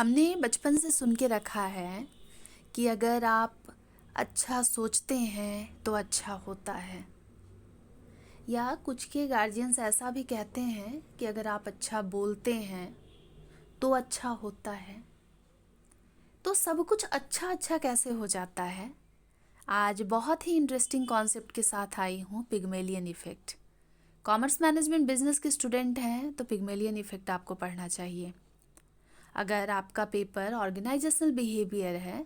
हमने बचपन से सुन के रखा है कि अगर आप अच्छा सोचते हैं तो अच्छा होता है, या कुछ के गार्जियंस ऐसा भी कहते हैं कि अगर आप अच्छा बोलते हैं तो अच्छा होता है। तो सब कुछ अच्छा अच्छा कैसे हो जाता है? आज बहुत ही इंटरेस्टिंग कॉन्सेप्ट के साथ आई हूँ, Pygmalion effect. Commerce management business के स्टूडेंट हैं तो पिग्मेलियन इफ़ेक्ट आपको पढ़ना चाहिए। अगर आपका पेपर ऑर्गेनाइजेशनल बिहेवियर है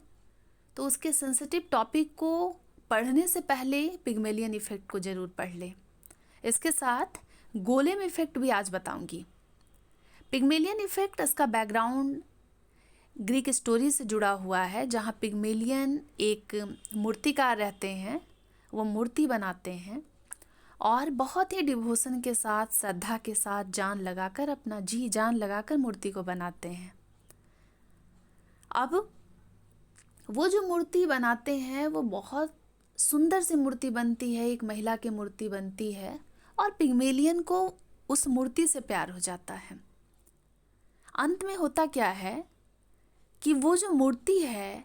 तो उसके सेंसिटिव टॉपिक को पढ़ने से पहले पिग्मेलियन इफ़ेक्ट को ज़रूर पढ़ लें। इसके साथ गोलेम इफ़ेक्ट भी आज बताऊंगी। पिग्मेलियन इफ़ेक्ट, इसका बैकग्राउंड ग्रीक स्टोरी से जुड़ा हुआ है, जहाँ पिग्मेलियन एक मूर्तिकार रहते हैं। वो मूर्ति बनाते हैं और बहुत ही डिवोशन के साथ, श्रद्धा के साथ, जान लगाकर, अपना जी जान लगाकर मूर्ति को बनाते हैं। अब वो जो मूर्ति बनाते हैं वो बहुत सुंदर सी मूर्ति बनती है, एक महिला की मूर्ति बनती है और पिग्मेलियन को उस मूर्ति से प्यार हो जाता है। अंत में होता क्या है कि वो जो मूर्ति है,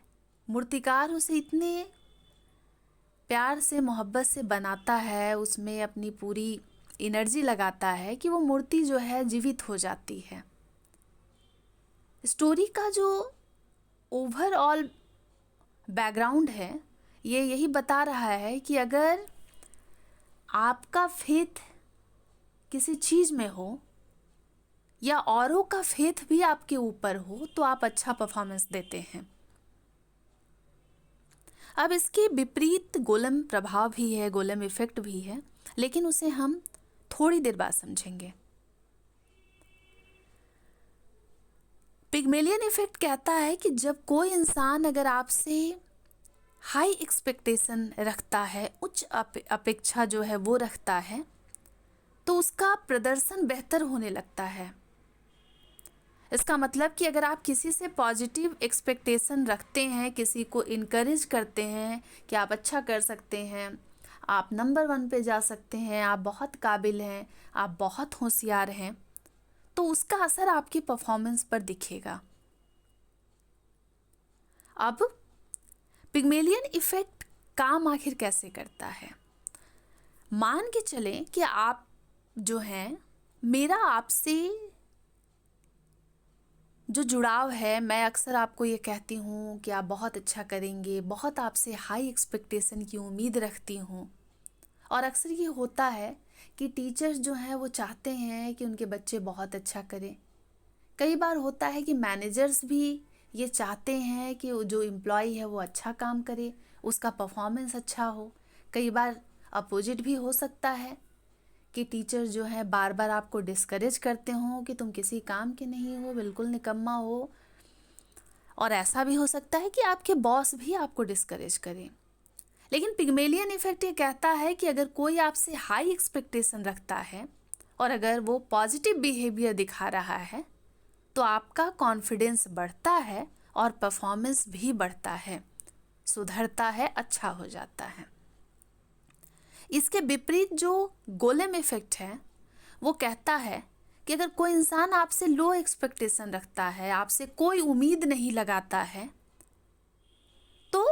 मूर्तिकार उसे इतने प्यार से, मोहब्बत से बनाता है, उसमें अपनी पूरी एनर्जी लगाता है कि वो मूर्ति जो है जीवित हो जाती है। स्टोरी का जो ओवरऑल बैकग्राउंड है ये यही बता रहा है कि अगर आपका फेथ किसी चीज़ में हो या औरों का फेथ भी आपके ऊपर हो तो आप अच्छा परफॉर्मेंस देते हैं। अब इसके विपरीत गोलेम प्रभाव भी है, गोलेम इफ़ेक्ट भी है, लेकिन उसे हम थोड़ी देर बाद समझेंगे। पिग्मेलियन इफ़ेक्ट कहता है कि जब कोई इंसान अगर आपसे हाई एक्सपेक्टेशन रखता है, उच्च अपेक्षा जो है वो रखता है, तो उसका प्रदर्शन बेहतर होने लगता है। इसका मतलब कि अगर आप किसी से पॉजिटिव एक्सपेक्टेशन रखते हैं, किसी को इनकरेज करते हैं कि आप अच्छा कर सकते हैं, आप नंबर 1 पे जा सकते हैं, आप बहुत काबिल हैं, आप बहुत होशियार हैं, तो उसका असर आपकी परफॉर्मेंस पर दिखेगा। अब पिग्मेलियन इफ़ेक्ट काम आखिर कैसे करता है? मान के चलें कि आप जो हैं, मेरा आपसे जो जुड़ाव है, मैं अक्सर आपको ये कहती हूँ कि आप बहुत अच्छा करेंगे, बहुत आपसे हाई एक्सपेक्टेशन की उम्मीद रखती हूँ। और अक्सर ये होता है कि टीचर्स जो हैं वो चाहते हैं कि उनके बच्चे बहुत अच्छा करें। कई बार होता है कि मैनेजर्स भी ये चाहते हैं कि जो एम्प्लॉय है वो अच्छा काम करे, उसका परफॉर्मेंस अच्छा हो। कई बार अपोजिट भी हो सकता है कि टीचर जो है बार बार आपको डिस्करेज करते हों कि तुम किसी काम के नहीं हो, बिल्कुल निकम्मा हो। और ऐसा भी हो सकता है कि आपके बॉस भी आपको डिस्करेज करें। लेकिन पिग्मेलियन इफ़ेक्ट ये कहता है कि अगर कोई आपसे हाई एक्सपेक्टेशन रखता है और अगर वो पॉजिटिव बिहेवियर दिखा रहा है तो आपका कॉन्फिडेंस बढ़ता है और परफॉर्मेंस भी बढ़ता है, सुधरता है, अच्छा हो जाता है। इसके विपरीत जो गोलेम इफ़ेक्ट है वो कहता है कि अगर कोई इंसान आपसे लो एक्सपेक्टेशन रखता है, आपसे कोई उम्मीद नहीं लगाता है, तो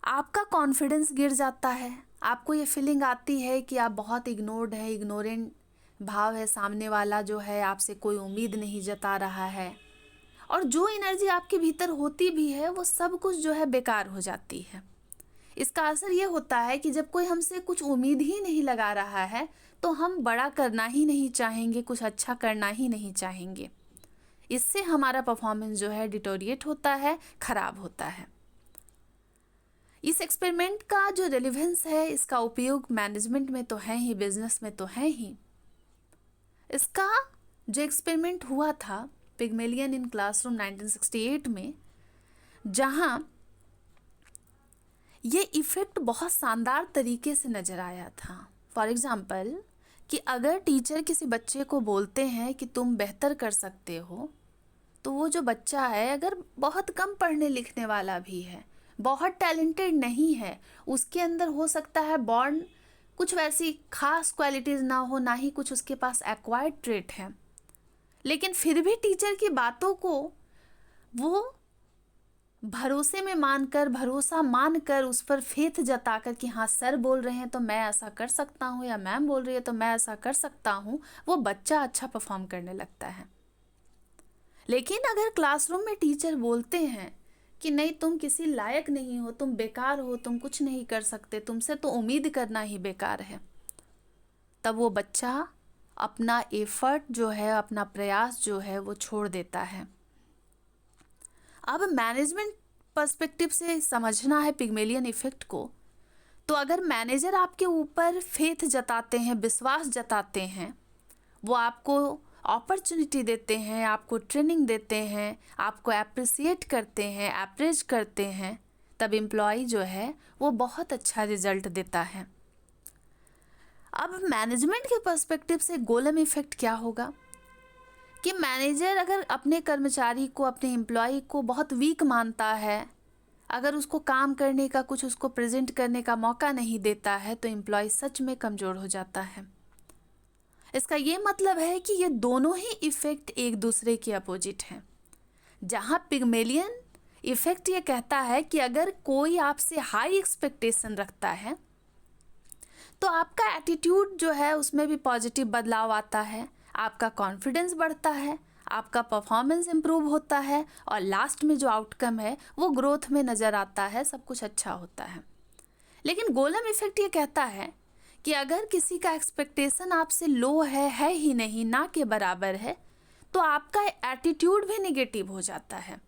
आपका कॉन्फिडेंस गिर जाता है। आपको ये फीलिंग आती है कि आप बहुत इग्नोर्ड है, इग्नोरेंट भाव है, सामने वाला जो है आपसे कोई उम्मीद नहीं जता रहा है, और जो एनर्जी आपके भीतर होती भी है वो सब कुछ जो है बेकार हो जाती है। इसका असर ये होता है कि जब कोई हमसे कुछ उम्मीद ही नहीं लगा रहा है तो हम बड़ा करना ही नहीं चाहेंगे, कुछ अच्छा करना ही नहीं चाहेंगे। इससे हमारा परफॉर्मेंस जो है डिटोरिएट होता है, खराब होता है। इस एक्सपेरिमेंट का जो रेलेवेंस है, इसका उपयोग मैनेजमेंट में तो है ही, बिजनेस में तो है ही। इसका जो एक्सपेरिमेंट हुआ था पिग्मेलियन इन क्लासरूम 1968 में, जहां ये इफ़ेक्ट बहुत शानदार तरीके से नज़र आया था। फॉर एग्ज़ाम्पल कि अगर टीचर किसी बच्चे को बोलते हैं कि तुम बेहतर कर सकते हो, तो वो जो बच्चा है अगर बहुत कम पढ़ने लिखने वाला भी है, बहुत टैलेंटेड नहीं है, उसके अंदर हो सकता है बॉर्न कुछ वैसी खास क्वालिटीज़ ना हो, ना ही कुछ उसके पास एक्वायर्ड ट्रेट है, लेकिन फिर भी टीचर की बातों को वो भरोसे में मानकर, भरोसा मानकर, उस पर फेथ जताकर कि हाँ सर बोल रहे हैं तो मैं ऐसा कर सकता हूँ, या मैम बोल रही है तो मैं ऐसा कर सकता हूँ, वो बच्चा अच्छा परफॉर्म करने लगता है। लेकिन अगर क्लासरूम में टीचर बोलते हैं कि नहीं तुम किसी लायक नहीं हो, तुम बेकार हो, तुम कुछ नहीं कर सकते, तुमसे तो उम्मीद करना ही बेकार है, तब वो बच्चा अपना एफर्ट जो है, अपना प्रयास जो है वो छोड़ देता है। अब मैनेजमेंट पर्सपेक्टिव से समझना है पिग्मेलियन इफेक्ट को, तो अगर मैनेजर आपके ऊपर फेथ जताते हैं, विश्वास जताते हैं, वो आपको अपॉर्चुनिटी देते हैं, आपको ट्रेनिंग देते हैं, आपको अप्रिसिएट करते हैं, अप्रेज करते हैं, तब एम्प्लॉय जो है वो बहुत अच्छा रिजल्ट देता है। अब मैनेजमेंट के पर्सपेक्टिव से गोलम इफेक्ट क्या होगा कि मैनेजर अगर अपने कर्मचारी को, अपने एम्प्लॉय को बहुत वीक मानता है, अगर उसको काम करने का, कुछ उसको प्रेजेंट करने का मौका नहीं देता है, तो एम्प्लॉय सच में कमज़ोर हो जाता है। इसका ये मतलब है कि ये दोनों ही इफ़ेक्ट एक दूसरे के अपोजिट हैं। जहाँ पिग्मेलियन इफ़ेक्ट ये कहता है कि अगर कोई आपसे हाई एक्सपेक्टेशन रखता है तो आपका एटीट्यूड जो है उसमें भी पॉजिटिव बदलाव आता है, आपका कॉन्फिडेंस बढ़ता है, आपका परफॉर्मेंस इम्प्रूव होता है, और लास्ट में जो आउटकम है वो ग्रोथ में नज़र आता है, सब कुछ अच्छा होता है। लेकिन गोलम इफ़ेक्ट ये कहता है कि अगर किसी का एक्सपेक्टेशन आपसे लो है ही नहीं, ना के बराबर है, तो आपका एटीट्यूड भी नेगेटिव हो जाता है।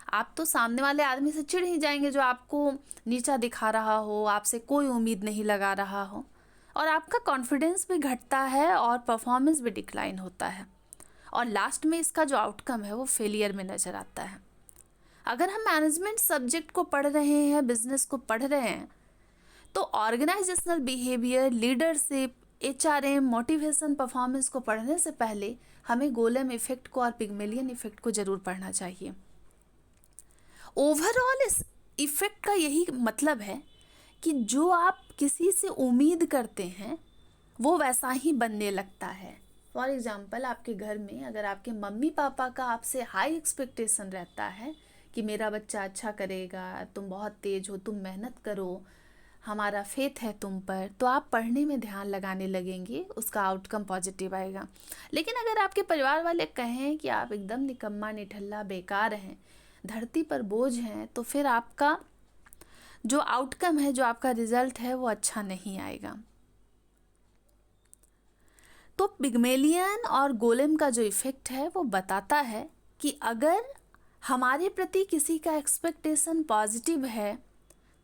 आप तो सामने वाले आदमी से चिढ़ ही जाएंगे जो आपको नीचा दिखा रहा हो, आपसे कोई उम्मीद नहीं लगा रहा हो, और आपका कॉन्फिडेंस भी घटता है और परफॉर्मेंस भी डिक्लाइन होता है, और लास्ट में इसका जो आउटकम है वो फेलियर में नज़र आता है। अगर हम मैनेजमेंट सब्जेक्ट को पढ़ रहे हैं, बिजनेस को पढ़ रहे हैं, तो organisational behaviour, leadership, HRM, motivation, performance को पढ़ने से पहले हमें गोलम इफेक्ट को और पिग्मेलियन इफेक्ट को ज़रूर पढ़ना चाहिए। ओवरऑल इस इफेक्ट का यही मतलब है कि जो आप किसी से उम्मीद करते हैं वो वैसा ही बनने लगता है। फॉर एग्ज़ाम्पल, आपके घर में अगर आपके मम्मी पापा का आपसे हाई एक्सपेक्टेशन रहता है कि मेरा बच्चा अच्छा करेगा, तुम बहुत तेज हो, तुम मेहनत करो, हमारा फेथ है तुम पर, तो आप पढ़ने में ध्यान लगाने लगेंगे, उसका आउटकम पॉजिटिव आएगा। लेकिन अगर आपके परिवार वाले कहें कि आप एकदम निकम्मा, निठल्ला, बेकार हैं, धरती पर बोझ हैं, तो फिर आपका जो आउटकम है, जो आपका रिजल्ट है, वो अच्छा नहीं आएगा। तो पिग्मेलियन और गोलेम का जो इफ़ेक्ट है वो बताता है कि अगर हमारे प्रति किसी का एक्सपेक्टेशन पॉजिटिव है,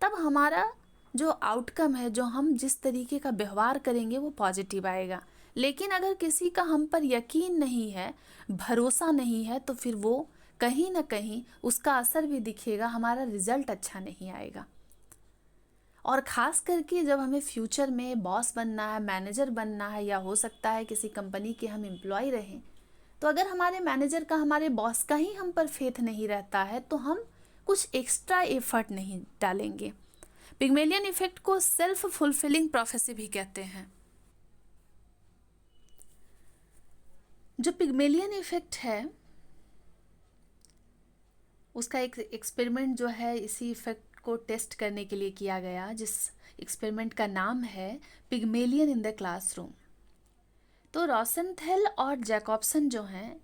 तब हमारा जो आउटकम है, जो हम जिस तरीके का व्यवहार करेंगे वो पॉजिटिव आएगा। लेकिन अगर किसी का हम पर यकीन नहीं है, भरोसा नहीं है, तो फिर वो कहीं ना कहीं उसका असर भी दिखेगा, हमारा रिजल्ट अच्छा नहीं आएगा। और ख़ास करके जब हमें फ्यूचर में बॉस बनना है, मैनेजर बनना है, या हो सकता है किसी कंपनी के हम एम्प्लॉय रहें, तो अगर हमारे मैनेजर का, हमारे बॉस का ही हम पर फेथ नहीं रहता है, तो हम कुछ एक्स्ट्रा एफर्ट नहीं डालेंगे। पिग्मेलियन इफेक्ट को सेल्फ फुलफिलिंग प्रोफेसी भी कहते हैं। जो पिग्मेलियन इफेक्ट है उसका एक एक्सपेरिमेंट जो है इसी इफेक्ट को टेस्ट करने के लिए किया गया, जिस एक्सपेरिमेंट का नाम है पिग्मेलियन इन द क्लासरूम। तो रोसेनथेल और जैकॉब्सन जो हैं,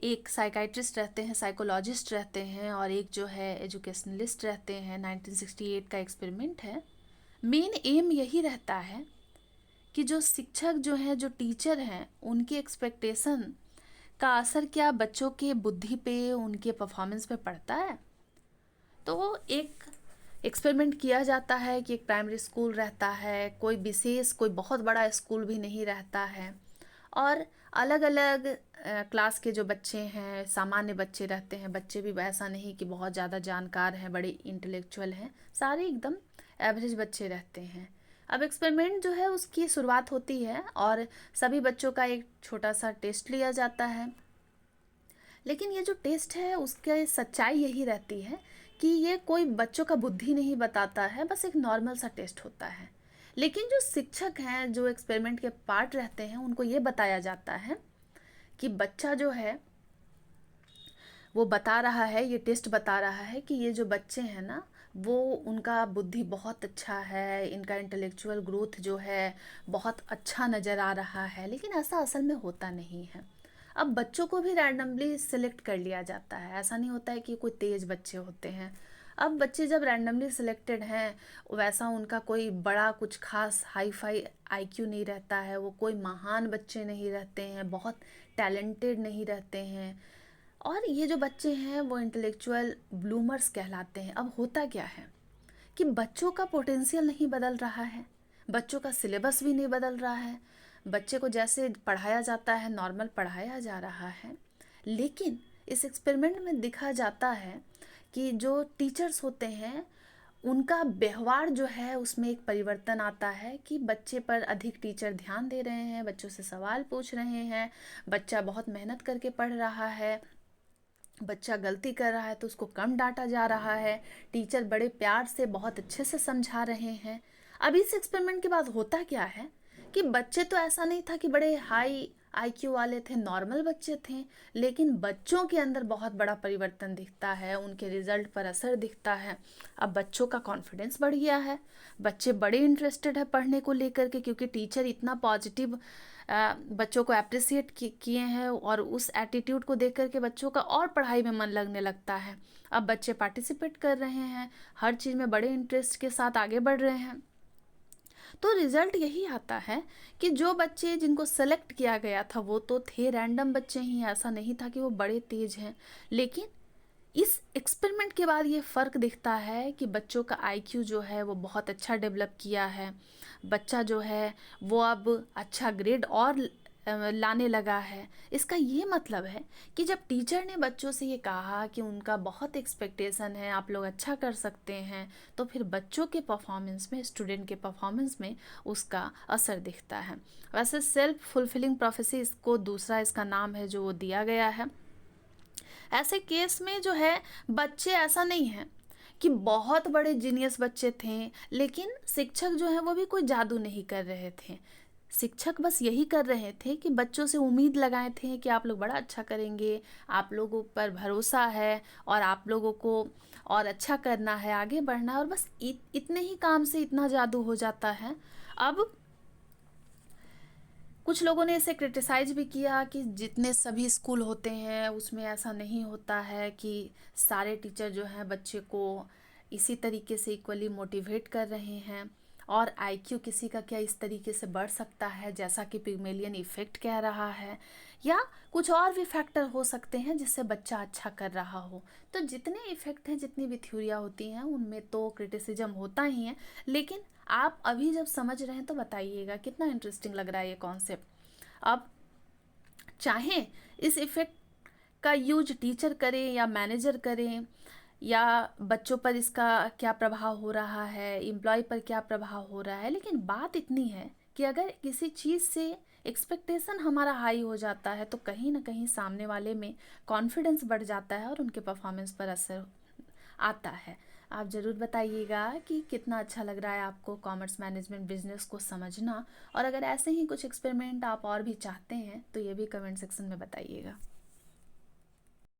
एक साइकाइट्रिस्ट रहते हैं, साइकोलॉजिस्ट रहते हैं, और एक जो है एजुकेशनलिस्ट रहते हैं। 1968 का एक्सपेरिमेंट है। मेन एम यही रहता है कि जो शिक्षक जो हैं, जो टीचर हैं, उनकी एक्सपेक्टेशन का असर क्या बच्चों के बुद्धि पे, उनके परफॉर्मेंस पे पड़ता है। तो एक एक्सपेरिमेंट किया जाता है कि एक प्राइमरी स्कूल रहता है, कोई विशेष, कोई बहुत बड़ा स्कूल भी नहीं रहता है, और अलग अलग क्लास के जो बच्चे हैं, सामान्य बच्चे रहते हैं। बच्चे भी ऐसा नहीं कि बहुत ज़्यादा जानकार हैं, बड़े इंटेलेक्चुअल हैं, सारे एकदम एवरेज बच्चे रहते हैं। अब एक्सपेरिमेंट जो है उसकी शुरुआत होती है और सभी बच्चों का एक छोटा सा टेस्ट लिया जाता है। लेकिन ये जो टेस्ट है उसके सच्चाई यही रहती है कि ये कोई बच्चों का बुद्धि नहीं बताता है, बस एक नॉर्मल सा टेस्ट होता है। लेकिन जो शिक्षक हैं, जो एक्सपेरिमेंट के पार्ट रहते हैं, उनको ये बताया जाता है कि बच्चा जो है वो बता रहा है, ये टेस्ट बता रहा है कि ये जो बच्चे हैं ना, वो उनका बुद्धि बहुत अच्छा है, इनका इंटेलेक्चुअल ग्रोथ जो है बहुत अच्छा नज़र आ रहा है, लेकिन ऐसा असल में होता नहीं है। अब बच्चों को भी रैंडमली सिलेक्ट कर लिया जाता है, ऐसा नहीं होता है कि कोई तेज़ बच्चे होते हैं। अब बच्चे जब रैंडमली सिलेक्टेड हैं, वैसा उनका कोई बड़ा कुछ खास हाई फाई आईक्यू नहीं रहता है, वो कोई महान बच्चे नहीं रहते हैं, बहुत टैलेंटेड नहीं रहते हैं, और ये जो बच्चे हैं वो इंटेलेक्चुअल ब्लूमर्स कहलाते हैं। अब होता क्या है कि बच्चों का पोटेंशियल नहीं बदल रहा है, बच्चों का सिलेबस भी नहीं बदल रहा है, बच्चे को जैसे पढ़ाया जाता है नॉर्मल पढ़ाया जा रहा है, लेकिन इस एक्सपेरिमेंट में दिखा जाता है कि जो टीचर्स होते हैं उनका व्यवहार जो है उसमें एक परिवर्तन आता है कि बच्चे पर अधिक टीचर ध्यान दे रहे हैं, बच्चों से सवाल पूछ रहे हैं, बच्चा बहुत मेहनत करके पढ़ रहा है, बच्चा गलती कर रहा है तो उसको कम डांटा जा रहा है, टीचर बड़े प्यार से बहुत अच्छे से समझा रहे हैं। अब इस एक्सपेरिमेंट के बाद होता क्या है कि बच्चे तो ऐसा नहीं था कि बड़े हाई आईक्यू वाले थे, नॉर्मल बच्चे थे, लेकिन बच्चों के अंदर बहुत बड़ा परिवर्तन दिखता है, उनके रिजल्ट पर असर दिखता है। अब बच्चों का कॉन्फिडेंस बढ़ गया है, बच्चे बड़े इंटरेस्टेड है पढ़ने को लेकर के, क्योंकि टीचर इतना पॉजिटिव बच्चों को अप्रिसिएट किए हैं, और उस एटीट्यूड को देख करके बच्चों का और पढ़ाई में मन लगने लगता है। अब बच्चे पार्टिसिपेट कर रहे हैं, हर चीज़ में बड़े इंटरेस्ट के साथ आगे बढ़ रहे हैं। तो रिज़ल्ट यही आता है कि जो बच्चे जिनको सेलेक्ट किया गया था वो तो थे रैंडम बच्चे ही, ऐसा नहीं था कि वो बड़े तेज हैं, लेकिन इस एक्सपेरिमेंट के बाद ये फ़र्क दिखता है कि बच्चों का आईक्यू जो है वो बहुत अच्छा डेवलप किया है, बच्चा जो है वो अब अच्छा ग्रेड और लाने लगा है। इसका ये मतलब है कि जब टीचर ने बच्चों से ये कहा कि उनका बहुत एक्सपेक्टेशन है, आप लोग अच्छा कर सकते हैं, तो फिर बच्चों के परफॉर्मेंस में, स्टूडेंट के परफॉर्मेंस में उसका असर दिखता है। वैसे सेल्फ फुलफिलिंग प्रोफेसी इसको दूसरा इसका नाम है जो वो दिया गया है। ऐसे केस में जो है बच्चे ऐसा नहीं है कि बहुत बड़े जीनियस बच्चे थे, लेकिन शिक्षक जो है वो भी कोई जादू नहीं कर रहे थे। शिक्षक बस यही कर रहे थे कि बच्चों से उम्मीद लगाए थे कि आप लोग बड़ा अच्छा करेंगे, आप लोगों पर भरोसा है और आप लोगों को और अच्छा करना है, आगे बढ़ना है, और बस इतने ही काम से इतना जादू हो जाता है। अब कुछ लोगों ने इसे क्रिटिसाइज भी किया कि जितने सभी स्कूल होते हैं उसमें ऐसा नहीं होता है कि सारे टीचर जो हैं बच्चे को इसी तरीके से इक्वली मोटिवेट कर रहे हैं, और आईक्यू किसी का क्या इस तरीके से बढ़ सकता है जैसा कि पिग्मेलियन इफ़ेक्ट कह रहा है, या कुछ और भी फैक्टर हो सकते हैं जिससे बच्चा अच्छा कर रहा हो। तो जितने इफ़ेक्ट हैं, जितनी भी थ्योरियाँ होती हैं, उनमें तो क्रिटिसिज्म होता ही है, लेकिन आप अभी जब समझ रहे हैं तो बताइएगा कितना इंटरेस्टिंग लग रहा है ये कॉन्सेप्ट। अब चाहें इस इफ़ेक्ट का यूज टीचर करें या मैनेजर करें, या बच्चों पर इसका क्या प्रभाव हो रहा है, एम्प्लॉय पर क्या प्रभाव हो रहा है, लेकिन बात इतनी है कि अगर किसी चीज़ से एक्सपेक्टेशन हमारा हाई हो जाता है तो कहीं ना कहीं सामने वाले में कॉन्फिडेंस बढ़ जाता है और उनके परफॉर्मेंस पर असर आता है। आप ज़रूर बताइएगा कि कितना अच्छा लग रहा है आपको कॉमर्स मैनेजमेंट बिजनेस को समझना, और अगर ऐसे ही कुछ एक्सपेरिमेंट आप और भी चाहते हैं तो ये भी कमेंट सेक्शन में बताइएगा।